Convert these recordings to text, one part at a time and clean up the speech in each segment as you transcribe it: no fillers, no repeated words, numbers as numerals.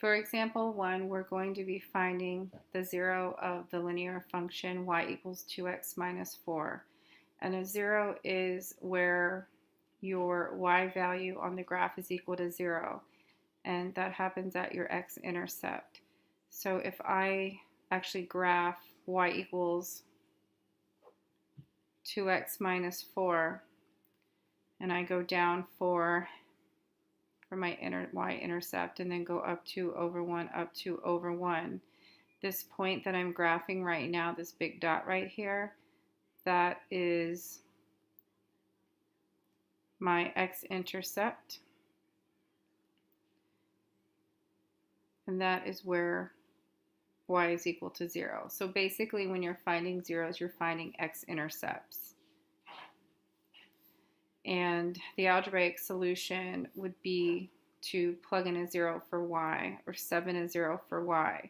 For example 1, we're going to be finding the 0 of the linear function y equals 2x minus 4. And a 0 is where your y value on the graph is equal to 0. And that happens at your x-intercept. So if I actually graph y equals 2x minus 4, and I go down for my y-intercept, and then go up 2 over 1, up 2 over 1. This point that I'm graphing right now, this big dot right here, that is my x-intercept. And that is where y is equal to 0. So basically when you're finding zeros, you're finding x-intercepts. And the algebraic solution would be to plug in a 0 for y, or 7 a 0 for y.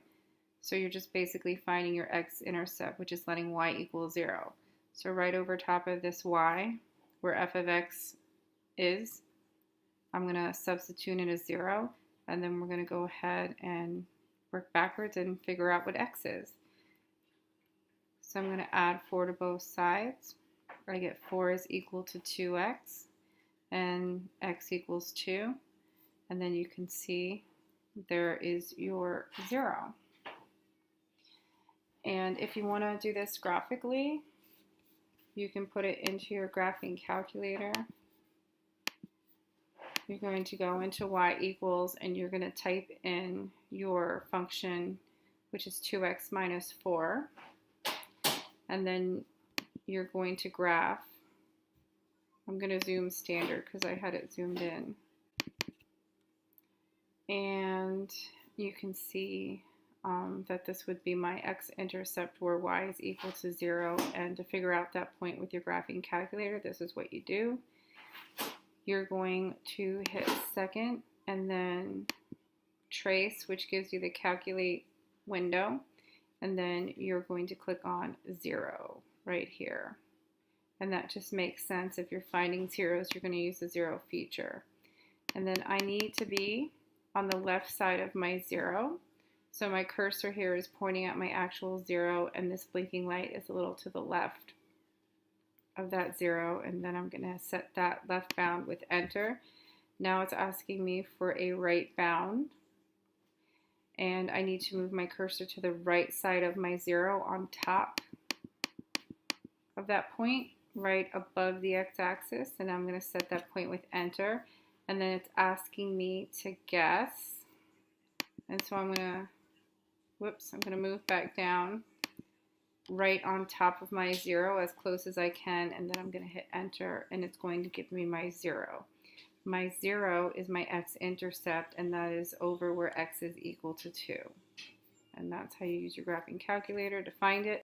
So you're just basically finding your x-intercept, which is letting y equal 0. So right over top of this y, where f of x is, I'm going to substitute in a 0, and then we're going to go ahead and work backwards and figure out what x is. So I'm going to add 4 to both sides. I get 4 is equal to 2x, and x equals 2. And then you can see there is your 0. And if you want to do this graphically, you can put it into your graphing calculator. You're going to go into y equals, and you're going to type in your function, which is 2x minus 4. And then you're going to graph. I'm going to zoom standard because I had it zoomed in. And you can see that this would be my x-intercept where y is equal to 0. And to figure out that point with your graphing calculator, this is what you do. You're going to hit second and then trace, which gives you the calculate window. And then you're going to click on 0 right here. And that just makes sense. If you're finding zeros, you're going to use the 0 feature. And then I need to be on the left side of my 0. So my cursor here is pointing at my actual 0, and this blinking light is a little to the left of that 0. And then I'm going to set that left bound with enter. Now it's asking me for a right bound. And I need to move my cursor to the right side of my 0 on top of that point, right above the x-axis. And I'm going to set that point with enter. And then it's asking me to guess. And so I'm going to move back down right on top of my 0 as close as I can. And then I'm going to hit enter, and it's going to give me my 0. My 0 is my x-intercept, and that is over where x is equal to 2. And that's how you use your graphing calculator to find it.